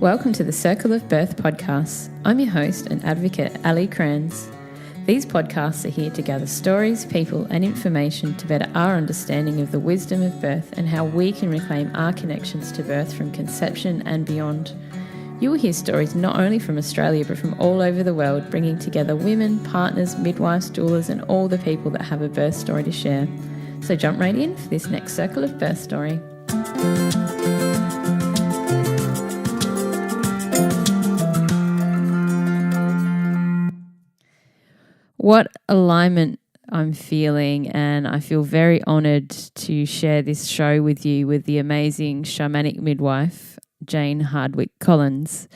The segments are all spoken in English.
Welcome to the Circle of Birth podcast. I'm your host and advocate, Ellie. These podcasts are here to gather stories, people and information to better our understanding of the wisdom of birth and how we can reclaim our connections to birth from conception and beyond. You will hear stories not only from Australia but from all over the world, bringing together women, partners, midwives, doulas and all the people that have a birth story to share. So jump right in for this next Circle of Birth story. What alignment I'm feeling, and I feel very honoured to share this show with you with the amazing shamanic midwife, Hardwicke Collings.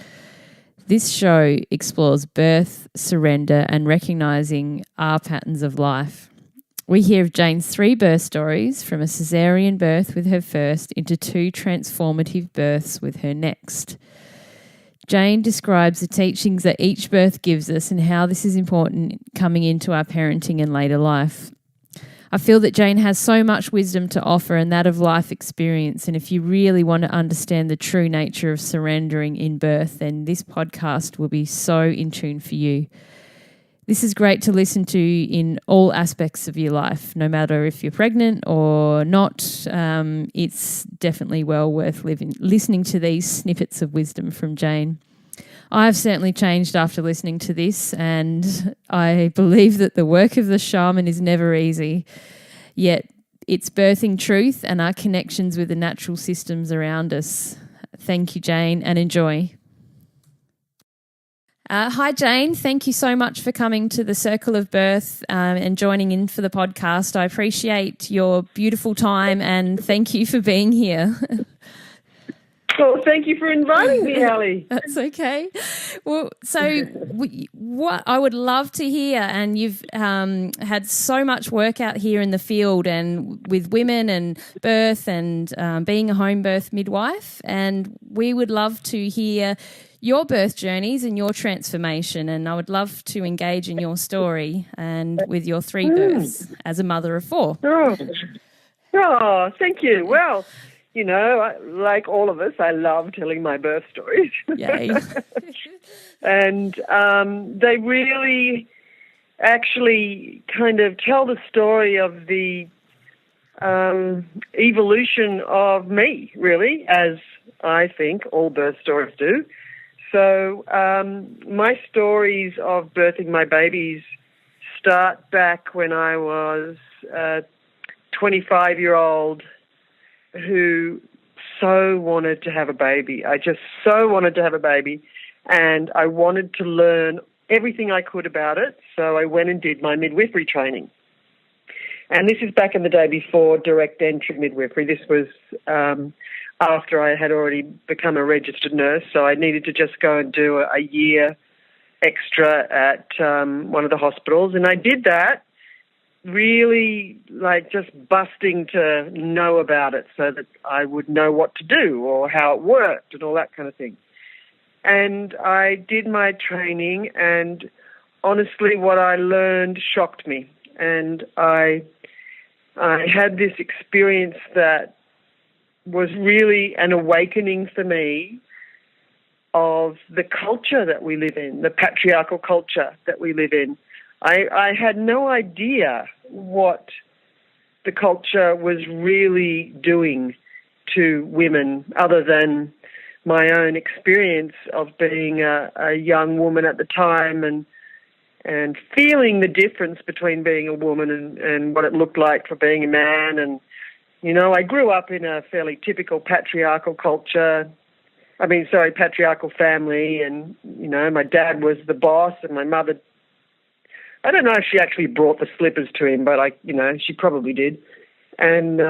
This show explores birth, surrender, and recognising our patterns of life. We hear of Jane's 3 birth stories, from a caesarean birth with her first into 2 transformative births with her next. Jane describes the teachings that each birth gives us and how this is important coming into our parenting and later life. I feel that Jane has so much wisdom to offer, and that of life experience. And if you really want to understand the true nature of surrendering in birth, then this podcast will be so in tune for you. This is great to listen to in all aspects of your life, no matter if you're pregnant or not. It's definitely well worth listening to these snippets of wisdom from Jane. I've certainly changed after listening to this, and I believe that the work of the shaman is never easy, yet it's birthing truth and our connections with the natural systems around us. Thank you, Jane, and enjoy. Hi, Jane. Thank you so much for coming to the Circle of Birth and joining in for the podcast. I appreciate your beautiful time and thank you for being here. Well, thank you for inviting me, Ellie. That's okay. Well, so what I would love to hear, and you've had so much work out here in the field and with women and birth and being a home birth midwife, and we would love to hear your birth journeys and your transformation, and I would love to engage in your story and with your 3 births as a mother of 4. Oh, thank you. Well, you know, like all of us, I love telling my birth stories. Yay. And they really actually kind of tell the story of the evolution of me, really, as I think all birth stories do. So my stories of birthing my babies start back when I was a 25-year-old who so wanted to have a baby. I just so wanted to have a baby, and I wanted to learn everything I could about it, so I went and did my midwifery training. And this is back in the day before direct entry midwifery. This was after I had already become a registered nurse, so I needed to just go and do a year extra at one of the hospitals. And I did that, really like just busting to know about it so that I would know what to do or how it worked and all that kind of thing. And I did my training, and honestly what I learned shocked me. And I had this experience that was really an awakening for me of the culture that we live in, the patriarchal culture that we live in. I had no idea what the culture was really doing to women, other than my own experience of being a young woman at the time and feeling the difference between being a woman and what it looked like for being a man. And you know, I grew up in a fairly typical patriarchal patriarchal family, and, you know, my dad was the boss and my mother, I don't know if she actually brought the slippers to him, but she probably did. And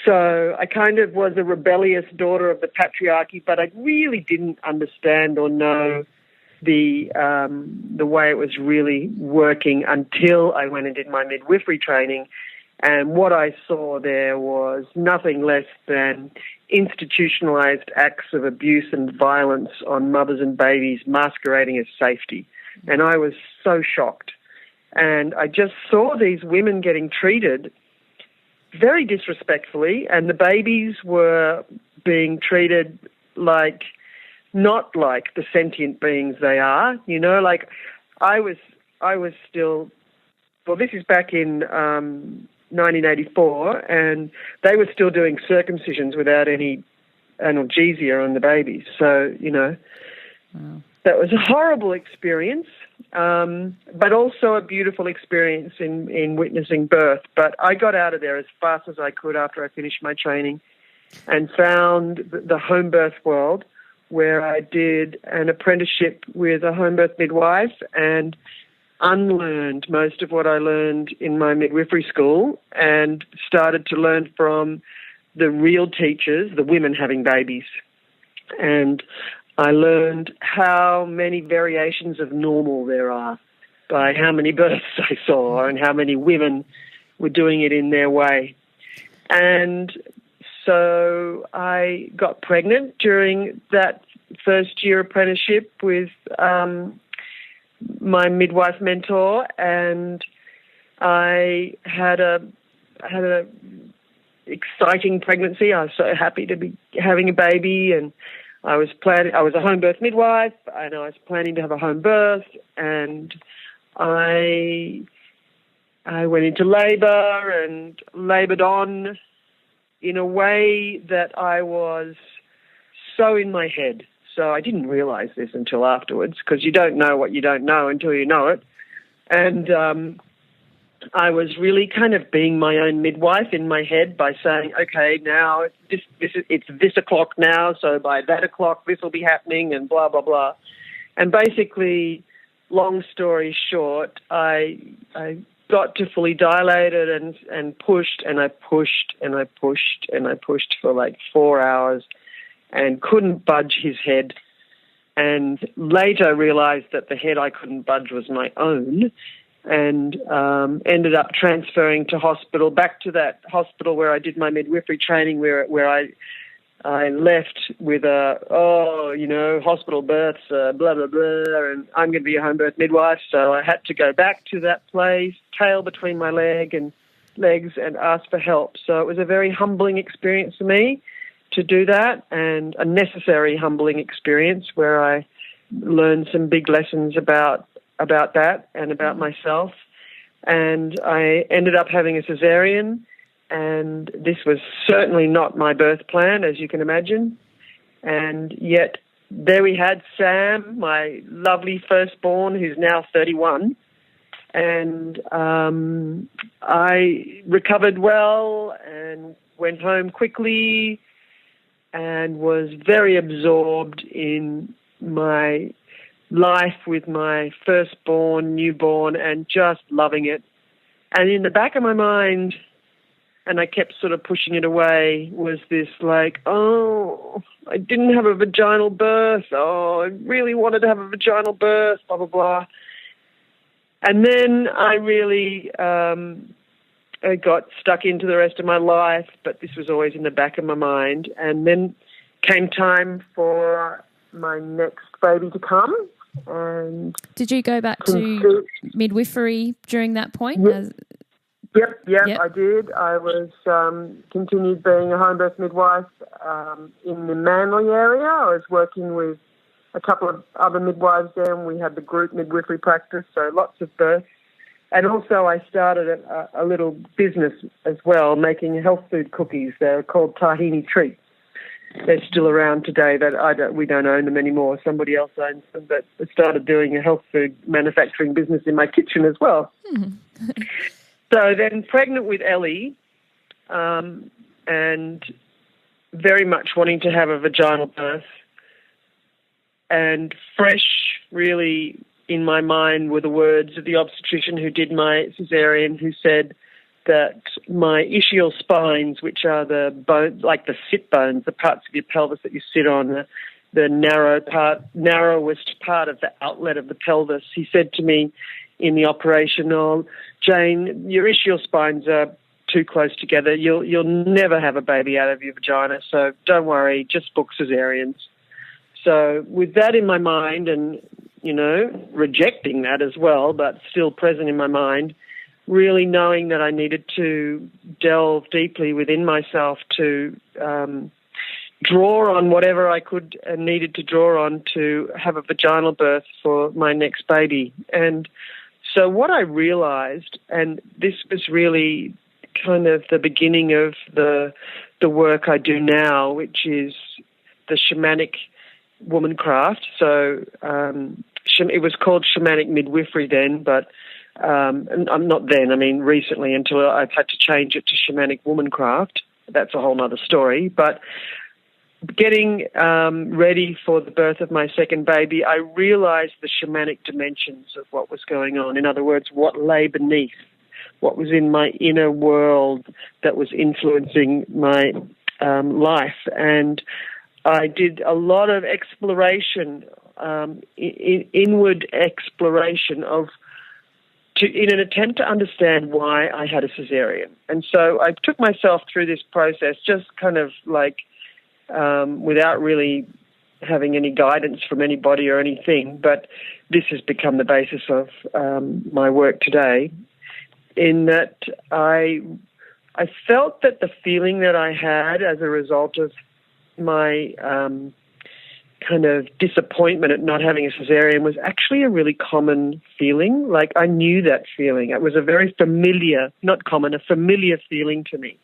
so I kind of was a rebellious daughter of the patriarchy, but I really didn't understand or know the way it was really working until I went and did my midwifery training. And what I saw there was nothing less than institutionalized acts of abuse and violence on mothers and babies masquerading as safety. And I was so shocked. And I just saw these women getting treated very disrespectfully, and the babies were being treated like not like the sentient beings they are. You know, like I was still, well, this is back in 1984, and they were still doing circumcisions without any analgesia on the babies. So, you know, wow. That was a horrible experience, but also a beautiful experience in witnessing birth. But I got out of there as fast as I could after I finished my training and found the home birth world, where I did an apprenticeship with a home birth midwife and unlearned most of what I learned in my midwifery school and started to learn from the real teachers, the women having babies. And I learned how many variations of normal there are by how many births I saw and how many women were doing it in their way. And so I got pregnant during that first year apprenticeship with my midwife mentor, and I had a exciting pregnancy. I was so happy to be having a baby, and I was a home birth midwife, and I was planning to have a home birth, and I went into labour and laboured on in a way that I was so in my head. So I didn't realise this until afterwards, because you don't know what you don't know until you know it. And I was really kind of being my own midwife in my head by saying, okay, now it's this o'clock now, so by that o'clock this will be happening, and blah, blah, blah. And basically, long story short, I got to fully dilated and pushed, and I pushed, and I pushed, and I pushed for like 4 hours and couldn't budge his head. And later realised that the head I couldn't budge was my own, and ended up transferring to hospital, back to that hospital where I did my midwifery training, where I left with hospital births, blah, blah, blah, and I'm going to be a home birth midwife. So I had to go back to that place, tail between my legs and ask for help. So it was a very humbling experience for me to do that, and a necessary humbling experience where I learned some big lessons about that and about myself. And I ended up having a cesarean, and this was certainly not my birth plan, as you can imagine. And yet there we had Sam, my lovely firstborn, who's now 31. And I recovered well and went home quickly and was very absorbed in my life with my firstborn, newborn, and just loving it. And in the back of my mind, and I kept sort of pushing it away, was this like, oh, I didn't have a vaginal birth. Oh, I really wanted to have a vaginal birth, blah, blah, blah. And then I really I got stuck into the rest of my life, but this was always in the back of my mind. And then came time for my next baby to come. And did you go back to midwifery during that point? Yep, I did. I was continued being a home birth midwife in the Manly area. I was working with a couple of other midwives there, and we had the group midwifery practice, so lots of births. And also I started a little business as well, making health food cookies. They're called tahini treats. They're still around today. We don't own them anymore. Somebody else owns them. But I started doing a health food manufacturing business in my kitchen as well. So then pregnant with Ellie, and very much wanting to have a vaginal birth, and fresh really in my mind were the words of the obstetrician who did my cesarean, who said that my ischial spines, which are the bone, like the sit bones, the parts of your pelvis that you sit on, the narrowest part of the outlet of the pelvis, he said to me in the operation, "Oh, Jane, your ischial spines are too close together. You'll never have a baby out of your vagina, so don't worry, just book cesareans." So with that in my mind, and rejecting that as well, but still present in my mind, really knowing that I needed to delve deeply within myself to draw on whatever I could and needed to draw on to have a vaginal birth for my next baby. And so what I realized, and this was really kind of the beginning of the work I do now, which is the Shamanic Womancraft. So it was called Shamanic Midwifery then, but I'm not then, I mean recently, until I've had to change it to Shamanic Womancraft. That's a whole other story. But getting ready for the birth of my second baby, I realized the shamanic dimensions of what was going on. In other words, what lay beneath, what was in my inner world that was influencing my life. And I did a lot of exploration, inward exploration in an attempt to understand why I had a cesarean. And so I took myself through this process just kind of like without really having any guidance from anybody or anything, but this has become the basis of my work today, in that I felt that the feeling that I had as a result of my kind of disappointment at not having a cesarean was actually a really common feeling. Like, I knew that feeling. It was a very familiar, not common, a familiar feeling to me.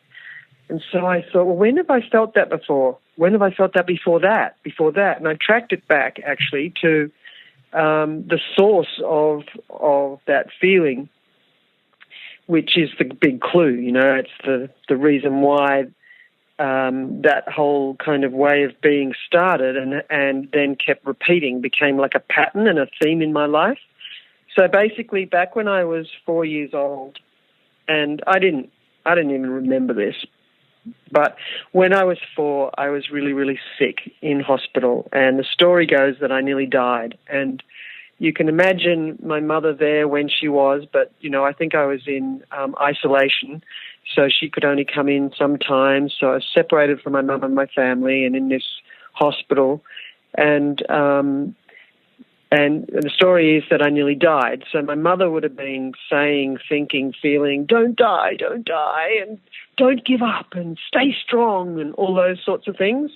And so I thought, well, when have I felt that before? When have I felt that before that? And I tracked it back, actually, to the source of that feeling, which is the big clue. You know, it's the reason why that whole kind of way of being started and then kept repeating, became like a pattern and a theme in my life. So basically, back when I was 4 years old, and I didn't even remember this, but when I was 4, I was really, really sick in hospital, and the story goes that I nearly died. And you can imagine my mother there when she was, but, you know, I think I was in isolation, so she could only come in sometimes. So I was separated from my mum and my family and in this hospital. And the story is that I nearly died. So my mother would have been saying, thinking, feeling, don't die, and don't give up, and stay strong, and all those sorts of things.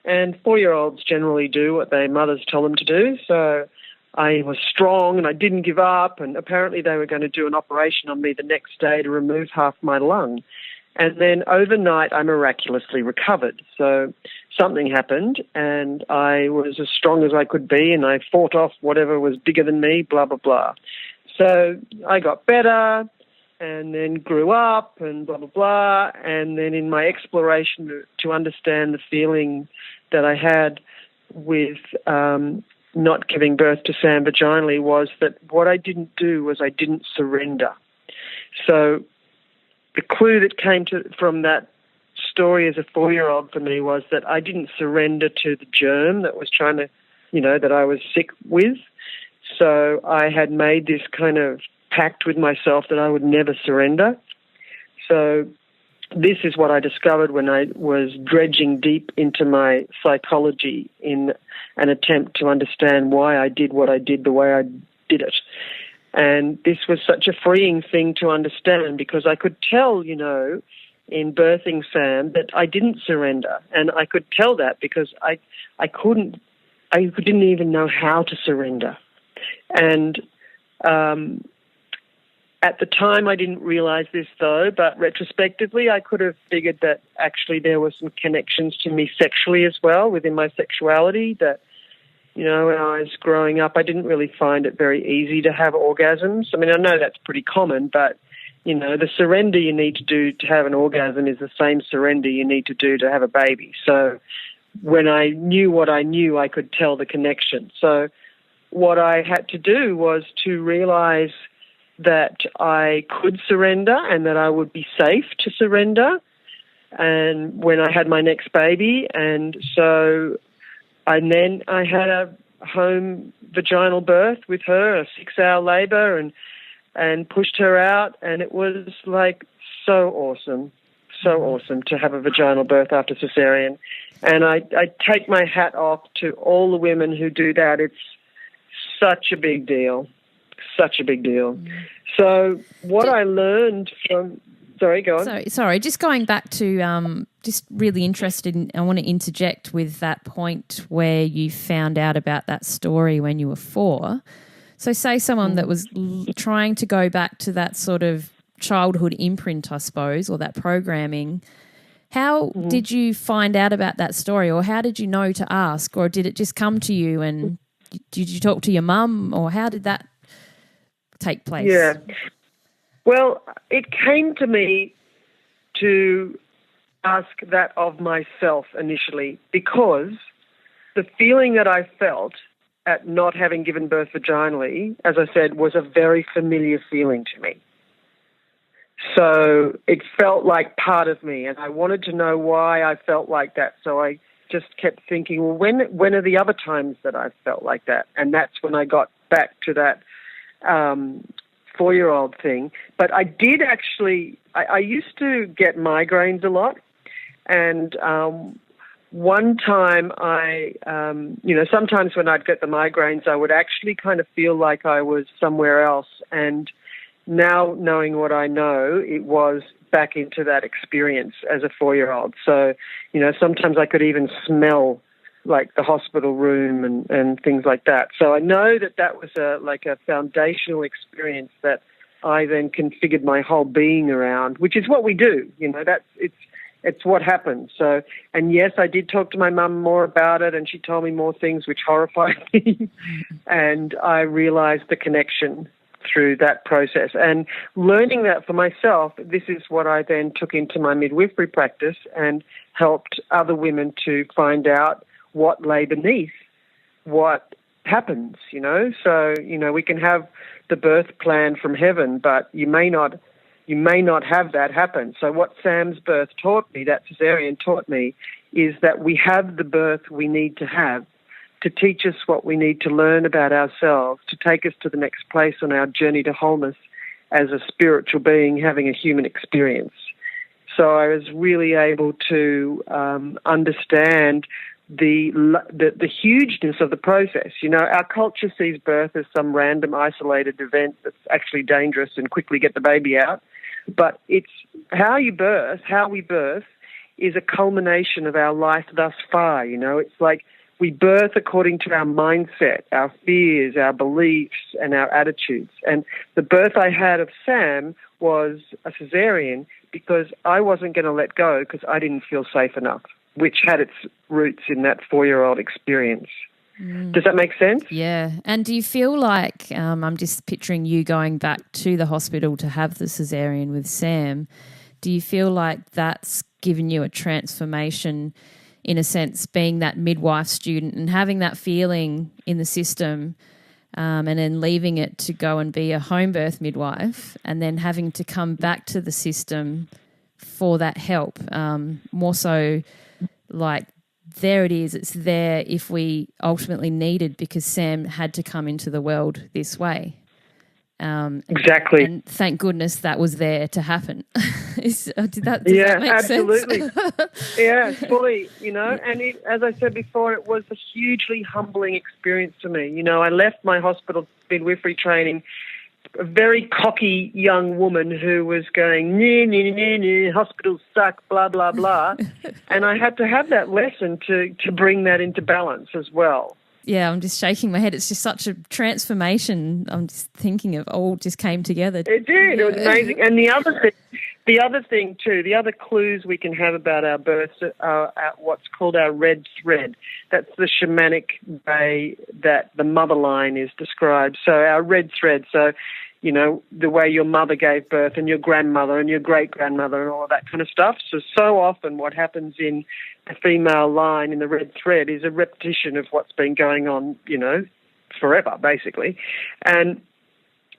And 4-year-olds generally do what their mothers tell them to do. So I was strong and I didn't give up, and apparently they were going to do an operation on me the next day to remove half my lung. And then overnight I miraculously recovered. So something happened and I was as strong as I could be, and I fought off whatever was bigger than me, blah, blah, blah. So I got better and then grew up and blah, blah, blah. And then in my exploration to understand the feeling that I had with not giving birth to Sam vaginally, was that what I didn't do was I didn't surrender. So the clue that came from that story as a 4-year-old for me was that I didn't surrender to the germ that was trying to, you know, that I was sick with. So I had made this kind of pact with myself that I would never surrender. So this is what I discovered when I was dredging deep into my psychology in an attempt to understand why I did what I did the way I did it. And this was such a freeing thing to understand, because I could tell, you know, in birthing Sam that I didn't surrender. And I could tell that because I didn't even know how to surrender. And at the time I didn't realize this, though, but retrospectively I could have figured that actually there were some connections to me sexually as well, within my sexuality, that, you know, when I was growing up, I didn't really find it very easy to have orgasms. I mean, I know that's pretty common, but, you know, the surrender you need to do to have an orgasm is the same surrender you need to do to have a baby. So when I knew what I knew, I could tell the connection. So what I had to do was to realize that I could surrender and that I would be safe to surrender, and when I had my next baby. And so I had a home vaginal birth with her, a 6-hour labor, and pushed her out, and it was like so awesome to have a vaginal birth after cesarean. And I take my hat off to all the women who do that. It's such a big deal. So what I learned from Sorry, go on. So, sorry, just going back to just really interested in, I want to interject with that point where you found out about that story when you were 4. So say someone that was trying to go back to that sort of childhood imprint, I suppose, or that programming, how did you find out about that story, or how did you know to ask, or did it just come to you, and did you talk to your mum, or how did that take place? Yeah. Well, it came to me to ask that of myself initially, because the feeling that I felt at not having given birth vaginally, as I said, was a very familiar feeling to me. So it felt like part of me, and I wanted to know why I felt like that. So I just kept thinking, well, when are the other times that I've felt like that? And that's when I got back to that 4-year-old thing. But I did actually, I used to get migraines a lot. And one time sometimes when I'd get the migraines, I would actually kind of feel like I was somewhere else. And now knowing what I know, it was back into that experience as a 4-year-old. So, sometimes I could even smell like the hospital room and things like that. So I know that was a foundational experience that I then configured my whole being around, which is what we do. It's what happens. So, and yes, I did talk to my mum more about it, and she told me more things which horrified me. And I realized the connection through that process. And learning that for myself, this is what I then took into my midwifery practice and helped other women to find out what lay beneath what happens, So, we can have the birth plan from heaven, but you may not have that happen. So what Sam's birth taught me, that cesarean taught me, is that we have the birth we need to have to teach us what we need to learn about ourselves, to take us to the next place on our journey to wholeness as a spiritual being having a human experience. So I was really able to understand the hugeness of the process. Our culture sees birth as some random isolated event that's actually dangerous and quickly get the baby out. But it's how we birth is a culmination of our life thus far. It's like we birth according to our mindset, our fears, our beliefs, and our attitudes. And the birth I had of Sam was a cesarean because I wasn't going to let go because I didn't feel safe enough, which had its roots in that 4-year-old experience. Does that make sense? Yeah. And do you feel like, I'm just picturing you going back to the hospital to have the cesarean with Sam, do you feel like that's given you a transformation, in a sense, being that midwife student and having that feeling in the system, and then leaving it to go and be a home birth midwife, and then having to come back to the system for that help, more so like there it is, it's there if we ultimately needed, because Sam had to come into the world this way. Exactly. And thank goodness that was there to happen. Does that make absolutely. sense? Yeah, fully, and as I said before, it was a hugely humbling experience for me. I left my hospital midwifery training a very cocky young woman who was going, hospitals suck, blah, blah, blah. And I had to have that lesson to bring that into balance as well. Yeah, I'm just shaking my head. It's just such a transformation. I'm just thinking of all just came together. It did. It was amazing. And the other thing too, the other clues we can have about our births are what's called our red thread. That's the shamanic way that the mother line is described. So our red thread, so, the way your mother gave birth and your grandmother and your great-grandmother and all of that kind of stuff. So often what happens in the female line in the red thread is a repetition of what's been going on, forever, basically. And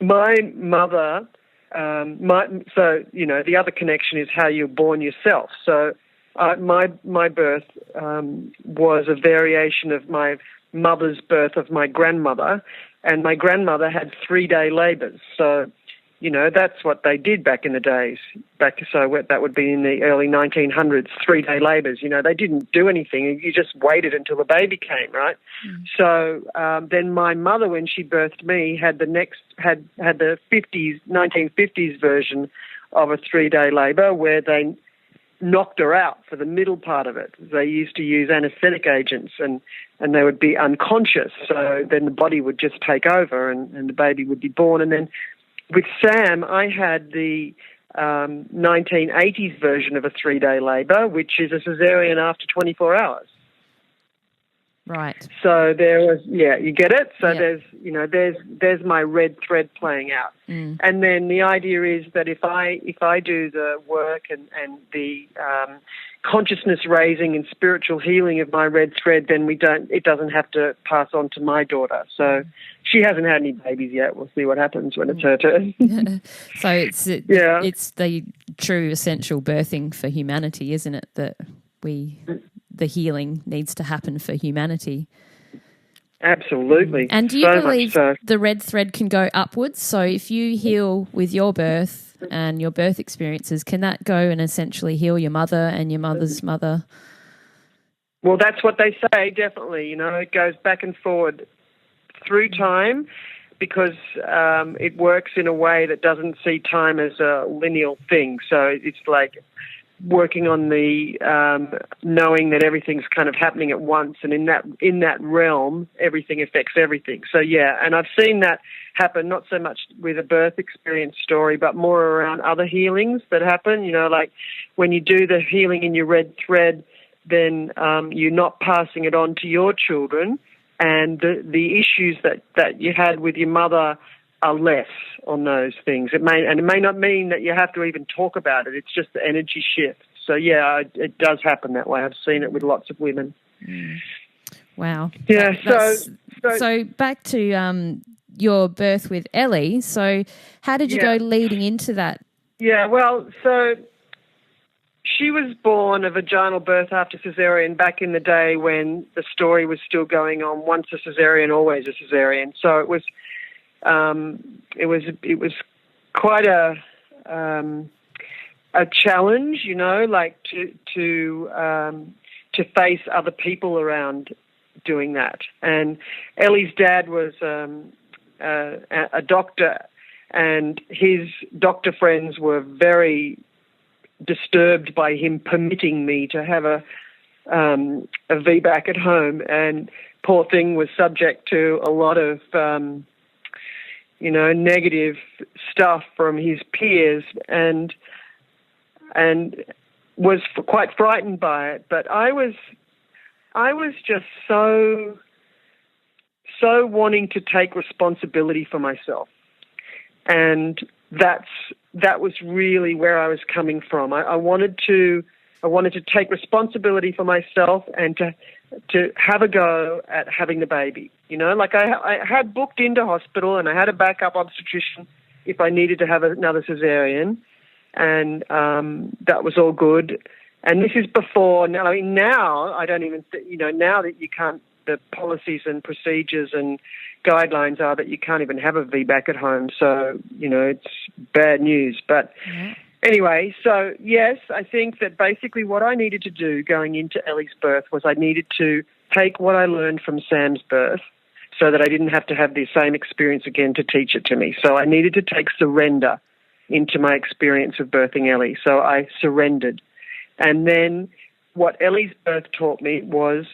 my mother, the other connection is how you're born yourself. So my birth was a variation of my mother's birth of my grandmother, and my grandmother had 3-day labours. So, that's what they did back in the days. That would be in the early 1900s, 3-day labours. They didn't do anything. You just waited until the baby came, right? So then my mother, when she birthed me, had the 1950s version of a 3-day labour where they knocked her out for the middle part of it. They used to use anaesthetic agents and they would be unconscious. So then the body would just take over and the baby would be born. And then with Sam, I had the 1980s version of a 3-day labour, which is a cesarean after 24 hours. Right. So there was, you get it? So there's my red thread playing out. And then the idea is that if I do the work and the consciousness raising and spiritual healing of my red thread, then it doesn't have to pass on to my daughter. So she hasn't had any babies yet. We'll see what happens when it's her turn. So it's the true essential birthing for humanity, isn't it? That the healing needs to happen for humanity. Absolutely. And do you believe the red thread can go upwards? So if you heal with your birth and your birth experiences, can that go and essentially heal your mother and your mother's mother? Well, that's what they say, definitely. It goes back and forward through time because it works in a way that doesn't see time as a lineal thing. So it's like working on the knowing that everything's kind of happening at once, and in that realm, everything affects everything. So and I've seen that happen, not so much with a birth experience story, but more around other healings that happen. Like when you do the healing in your red thread, then you're not passing it on to your children, and the issues that you had with your mother are less on those things. It may not mean that you have to even talk about it. It's just the energy shift. So it does happen that way. I've seen it with lots of women. Wow. Yeah. So back to your birth with Ellie. So how did you go leading into that? Yeah. Well, so she was born a vaginal birth after cesarean back in the day when the story was still going on. Once a cesarean, always a cesarean. So it was quite a challenge, like to face other people around doing that. And Ellie's dad was a doctor, and his doctor friends were very disturbed by him permitting me to have a VBAC at home, and poor thing was subject to a lot of negative stuff from his peers, and was quite frightened by it. But I was just so wanting to take responsibility for myself, and that was really where I was coming from. I wanted to take responsibility for myself and to have a go at having the baby. Like I had booked into hospital and I had a backup obstetrician if I needed to have another cesarean, and that was all good. And this is before. Now I don't even now that you can't, the policies and procedures and guidelines are that you can't even have a VBAC at home. So it's bad news. But anyway, so yes, I think that basically what I needed to do going into Ellie's birth was I needed to take what I learned from Sam's birth so that I didn't have to have the same experience again to teach it to me. So I needed to take surrender into my experience of birthing Ellie. So I surrendered. And then what Ellie's birth taught me was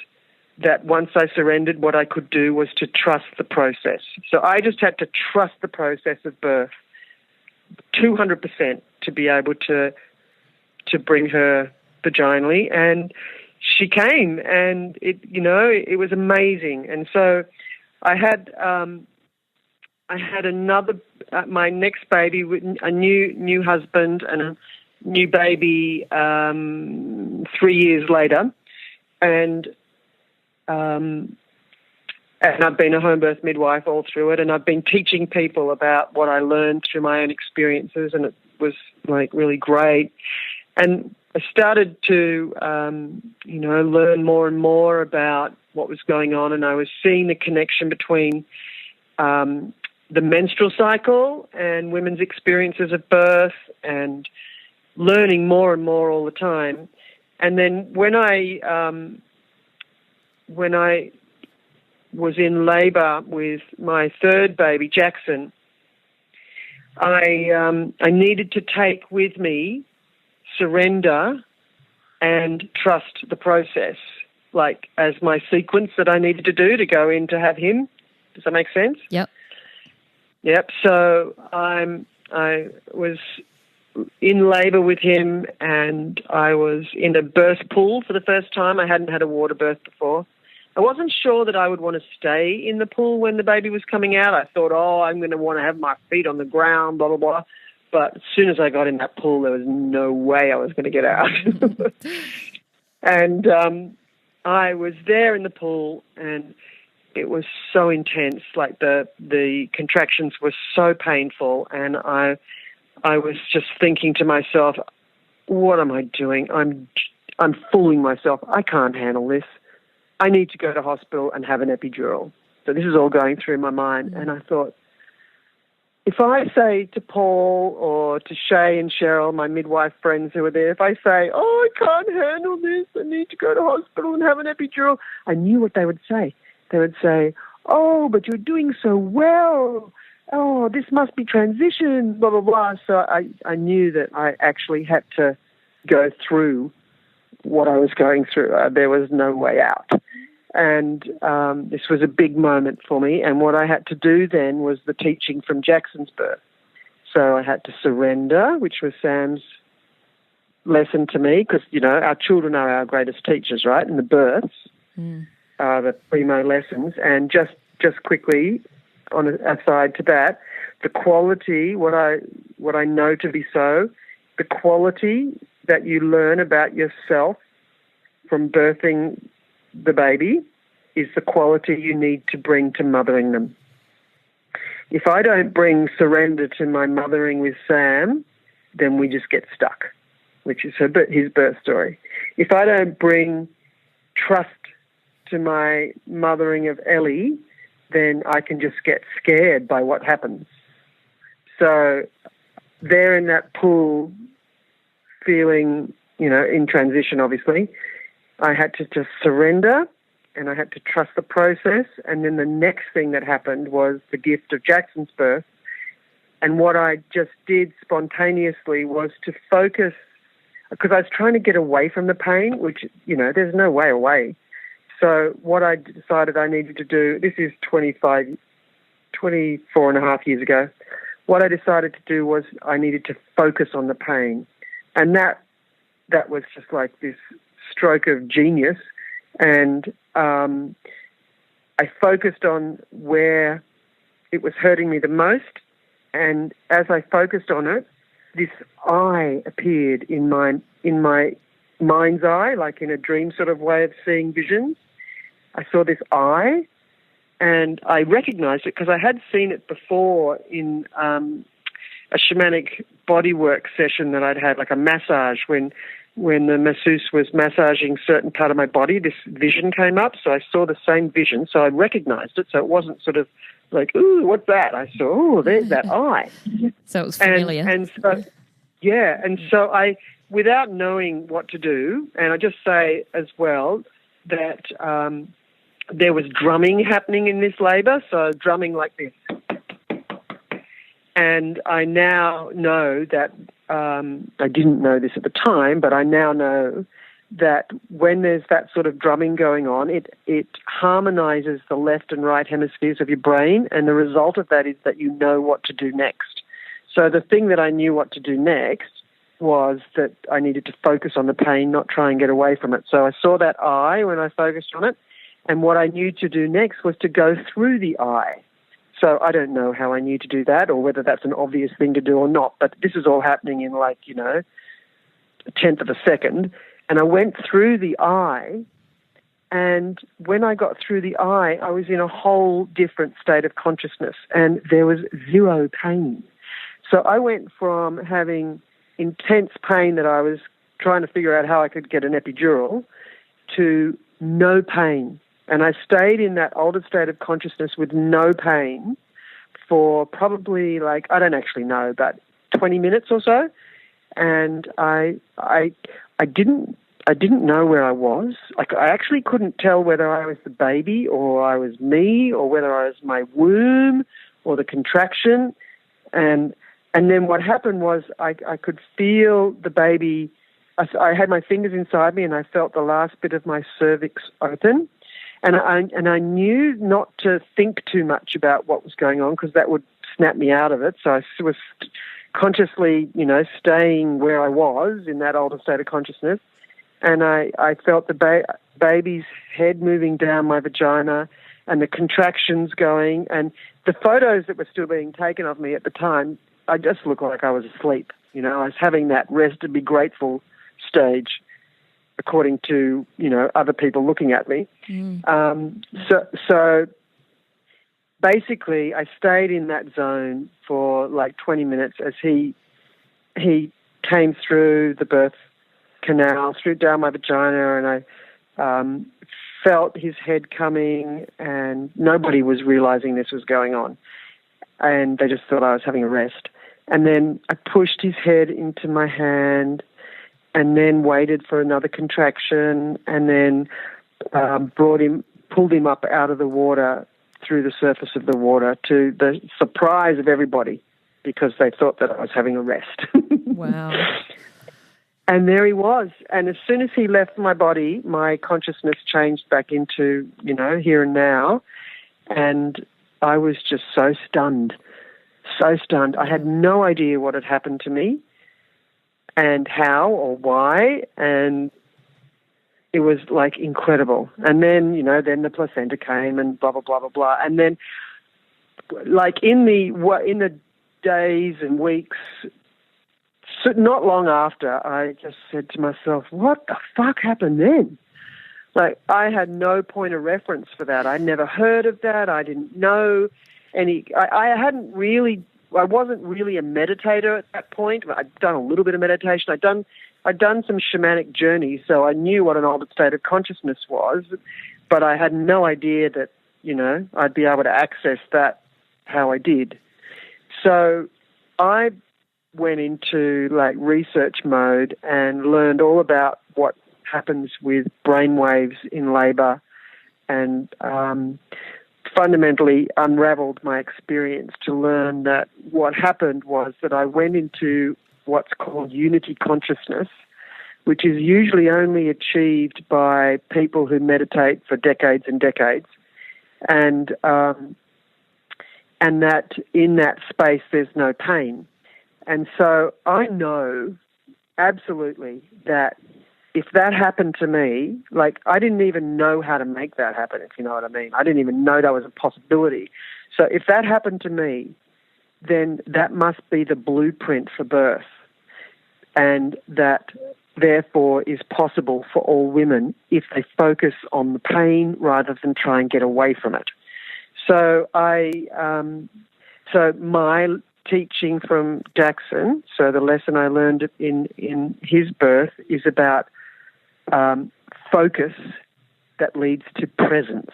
that once I surrendered, what I could do was to trust the process. So I just had to trust the process of birth 200% to be able to bring her vaginally, and she came, and it was amazing. And so I had another my next baby with a new husband and a new baby 3 years later, and I've been a home birth midwife all through it, and I've been teaching people about what I learned through my own experiences, and it was really great. And I started to learn more and more about what was going on, and I was seeing the connection between the menstrual cycle and women's experiences of birth, and learning more and more all the time. And then when I was in labour with my third baby, Jackson, I needed to take with me surrender and trust the process, like as my sequence that I needed to do to go in to have him. Does that make sense? Yep. Yep. So I was in labour with him, and I was in a birth pool for the first time. I hadn't had a water birth before. I wasn't sure that I would want to stay in the pool when the baby was coming out. I thought, I'm going to want to have my feet on the ground, blah, blah, blah. But as soon as I got in that pool, there was no way I was going to get out. And I was there in the pool, and it was so intense. Like the contractions were so painful, and I was just thinking to myself, what am I doing? I'm fooling myself. I can't handle this. I need to go to hospital and have an epidural. So this is all going through my mind. And I thought, if I say to Paul or to Shay and Cheryl, my midwife friends who are there, if I say, I can't handle this, I need to go to hospital and have an epidural, I knew what they would say. They would say, but you're doing so well. This must be transition, blah, blah, blah. So I knew that I actually had to go through what I was going through. There was no way out. And this was a big moment for me. And what I had to do then was the teaching from Jackson's birth. So I had to surrender, which was Sam's lesson to me, because, our children are our greatest teachers, right? And the births are the primo lessons. And just quickly, on an aside to that, the quality, what I know to be so, the quality that you learn about yourself from birthing the baby is the quality you need to bring to mothering them. If I don't bring surrender to my mothering with Sam, then we just get stuck, which is his birth story. If I don't bring trust to my mothering of Ellie, then I can just get scared by what happens. So there in that pool, feeling, in transition, obviously, I had to just surrender and I had to trust the process. And then the next thing that happened was the gift of Jackson's birth. And what I just did spontaneously was to focus, because I was trying to get away from the pain, which, there's no way away. So what I decided I needed to do, this is 24 and a half years ago, what I decided to do was I needed to focus on the pain. And that was just like this stroke of genius. And I focused on where it was hurting me the most. And as I focused on it, this eye appeared in my mind's eye, like in a dream sort of way of seeing visions. I saw this eye, and I recognized it because I had seen it before in a shamanic bodywork session that I'd had, like a massage. When the masseuse was massaging certain part of my body, this vision came up. So I saw the same vision, so I recognized it. So it wasn't sort of like, ooh, what's that? I saw, there's that eye. So it was familiar. And so I, without knowing what to do, and I just say as well that there was drumming happening in this labour, so drumming like this. And I now know that, I didn't know this at the time, but I now know that when there's that sort of drumming going on, it harmonizes the left and right hemispheres of your brain, and the result of that is that you know what to do next. So the thing that I knew what to do next was that I needed to focus on the pain, not try and get away from it. So I saw that eye when I focused on it, and what I knew to do next was to go through the eye. So I don't know how I knew to do that or whether that's an obvious thing to do or not, but this is all happening in a tenth of a second. And I went through the eye, and when I got through the eye, I was in a whole different state of consciousness, and there was zero pain. So I went from having intense pain that I was trying to figure out how I could get an epidural to no pain. And I stayed in that altered state of consciousness with no pain for probably I don't actually know, but 20 minutes or so. And I didn't know where I was. I actually couldn't tell whether I was the baby or I was me or whether I was my womb or the contraction. And And then what happened was I could feel the baby. I had my fingers inside me, and I felt the last bit of my cervix open. And I knew not to think too much about what was going on because that would snap me out of it. So I was consciously, staying where I was in that older state of consciousness. And I felt the baby's head moving down my vagina and the contractions going. And the photos that were still being taken of me at the time, I just looked like I was asleep. I was having that rest and be grateful stage, according to, other people looking at me. So basically I stayed in that zone for like 20 minutes as he came through the birth canal, through down my vagina, and I felt his head coming, and nobody was realizing this was going on. And they just thought I was having a rest. And then I pushed his head into my hand and then waited for another contraction, and then pulled him up out of the water through the surface of the water, to the surprise of everybody, because they thought that I was having a rest. Wow. And there he was. And as soon as he left my body, my consciousness changed back into, here and now. And I was just so stunned. I had no idea what had happened to me and how or why. And it was like incredible. And then, then the placenta came and blah, blah, blah, blah, blah. And then like in the days and weeks, so not long after, I just said to myself, what the fuck happened then? Like, I had no point of reference for that. I'd never heard of that. I didn't know any. I wasn't really a meditator at that point. I'd done a little bit of meditation. I'd done some shamanic journeys, so I knew what an altered state of consciousness was, but I had no idea that, I'd be able to access that how I did. So I went into like research mode and learned all about what happens with brainwaves in labor, and fundamentally unraveled my experience to learn that what happened was that I went into what's called unity consciousness, which is usually only achieved by people who meditate for decades and decades, and that in that space there's no pain. And so I know absolutely that if that happened to me, like I didn't even know how to make that happen, if you know what I mean. I didn't even know that was a possibility. So if that happened to me, then that must be the blueprint for birth. And that therefore is possible for all women if they focus on the pain rather than try and get away from it. So my teaching from Jackson, so the lesson I learned in his birth is about focus that leads to presence.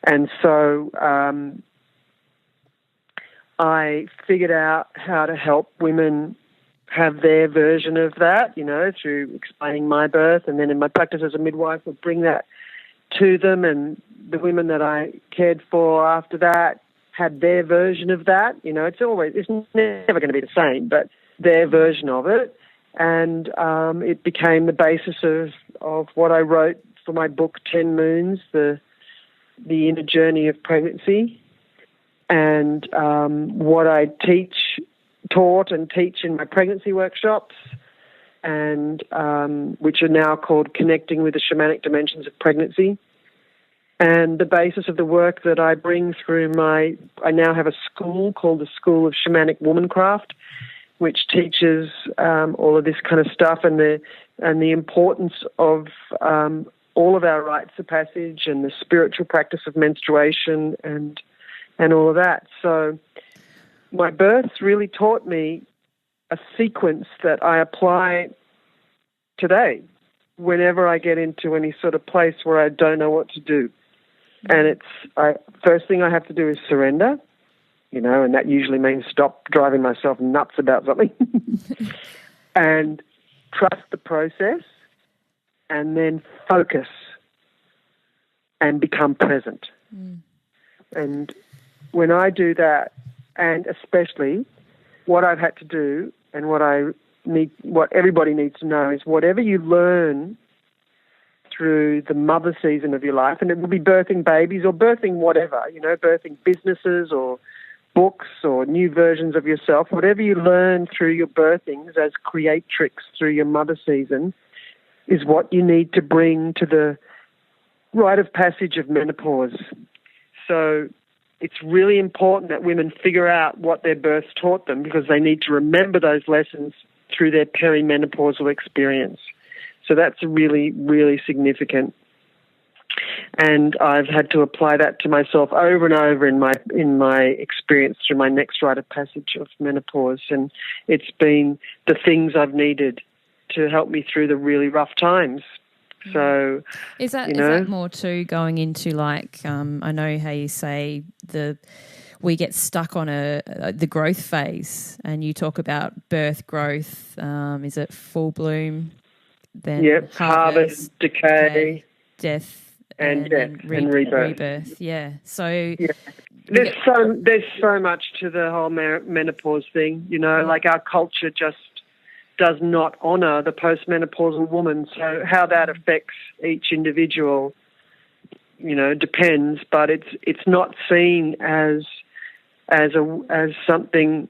And so I figured out how to help women have their version of that, through explaining my birth, and then in my practice as a midwife would bring that to them, and the women that I cared for after that had their version of that. It's never going to be the same, but their version of it. And it became the basis of what I wrote for my book, 10 Moons, the inner journey of pregnancy, and what I taught and teach in my pregnancy workshops, and which are now called Connecting with the Shamanic Dimensions of Pregnancy. And the basis of the work that I bring through I now have a school called the School of Shamanic Womancraft, which teaches all of this kind of stuff, and the importance of all of our rites of passage and the spiritual practice of menstruation and all of that. So my births really taught me a sequence that I apply today whenever I get into any sort of place where I don't know what to do. And first thing I have to do is surrender, and that usually means stop driving myself nuts about something and trust the process, and then focus and become present. And when I do that, and especially what I've had to do and what everybody needs to know is whatever you learn through the mother season of your life, and it will be birthing babies or birthing whatever, birthing businesses or books or new versions of yourself, whatever you learn through your birthings as creatrix through your mother season is what you need to bring to the rite of passage of menopause. So it's really important that women figure out what their births taught them, because they need to remember those lessons through their perimenopausal experience. So that's really, really significant. And I've had to apply that to myself over and over in my experience through my next rite of passage of menopause. And it's been the things I've needed to help me through the really rough times. So is that more too going into like I know how you say we get stuck on the growth phase, and you talk about birth, growth. Is it full bloom? Then harvest, decay, death. And rebirth. Yeah. So there's so much to the whole menopause thing. Like our culture just does not honour the postmenopausal woman. So how that affects each individual, depends. But it's not seen as something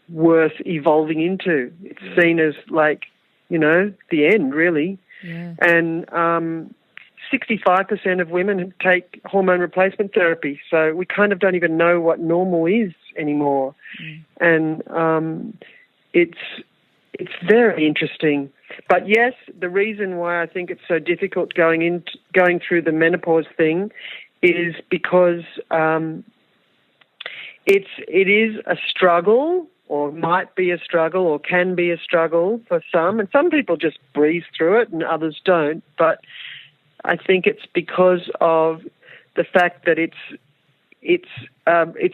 worth evolving into. It's seen as like the end, really. Yeah. And 65% of women take hormone replacement therapy, so we kind of don't even know what normal is anymore. And it's very interesting. But yes, the reason why I think it's so difficult going through the menopause thing is because it is a struggle, or might be a struggle, or can be a struggle for some, and some people just breeze through it and others don't. But I think it's because of the fact that it's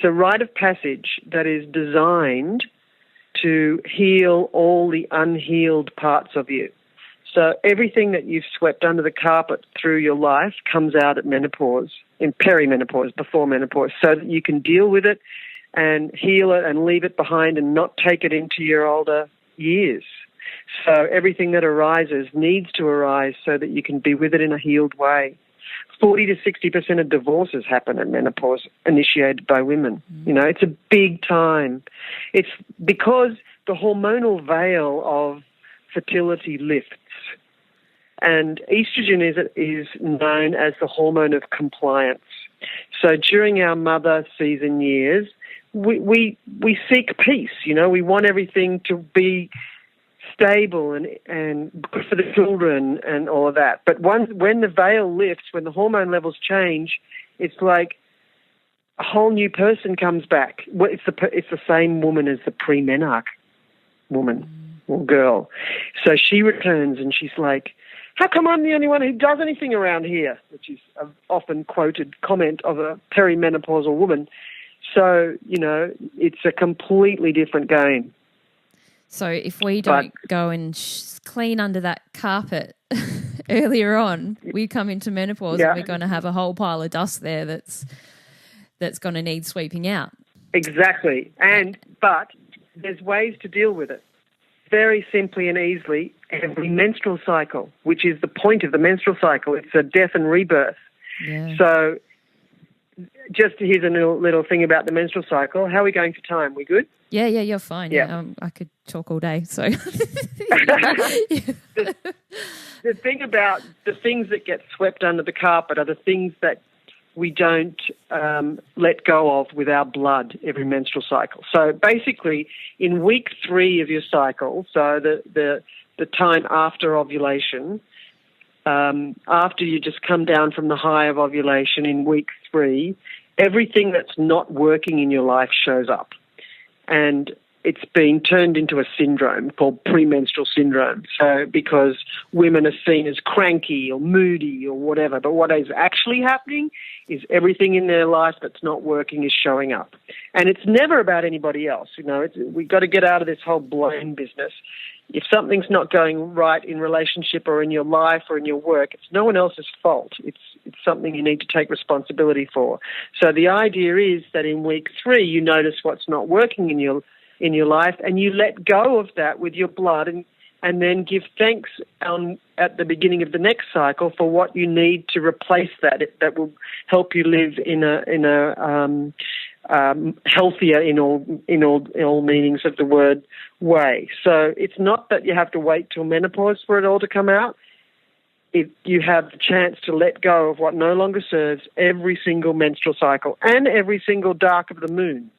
a rite of passage that is designed to heal all the unhealed parts of you. So everything that you've swept under the carpet through your life comes out at menopause, in perimenopause, before menopause, so that you can deal with it and heal it and leave it behind and not take it into your older years. So everything that arises needs to arise so that you can be with it in a healed way. 40 to 60% of divorces happen at menopause initiated by women. It's a big time. It's because the hormonal veil of fertility lifts. And estrogen is known as the hormone of compliance. So during our mother season years, we seek peace. We want everything to be stable and good for the children and all of that. But when the veil lifts, when the hormone levels change, it's like a whole new person comes back. Well, it's the same woman as the pre-menarche woman or girl. So she returns and she's like, "How come I'm the only one who does anything around here?" Which is an often quoted comment of a perimenopausal woman. So, it's a completely different game. So if we don't go and clean under that carpet earlier on, we come into menopause and we're going to have a whole pile of dust there that's going to need sweeping out. Exactly. But there's ways to deal with it. Very simply and easily, every menstrual cycle, which is the point of the menstrual cycle, it's a death and rebirth. Yeah. So just here's a little thing about the menstrual cycle. How are we going for time? We good? Yeah, you're fine. Yeah. I could talk all day. So the thing about the things that get swept under the carpet are the things that we don't let go of with our blood every menstrual cycle. So basically, in week 3 of your cycle, so the time after ovulation, after you just come down from the high of ovulation in week 3, everything that's not working in your life shows up. And it's been turned into a syndrome called premenstrual syndrome. So because women are seen as cranky or moody or whatever, but what is actually happening is everything in their life that's not working is showing up. And it's never about anybody else. We've got to get out of this whole blame business. If something's not going right in relationship or in your life or in your work, it's no one else's fault. It's something you need to take responsibility for. So the idea is that in week 3, you notice what's not working in your in your life, and you let go of that with your blood, and then give thanks at the beginning of the next cycle for what you need to replace that. That will help you live in a healthier in all meanings of the word way. So it's not that you have to wait till menopause for it all to come out. If you have the chance to let go of what no longer serves every single menstrual cycle and every single dark of the moon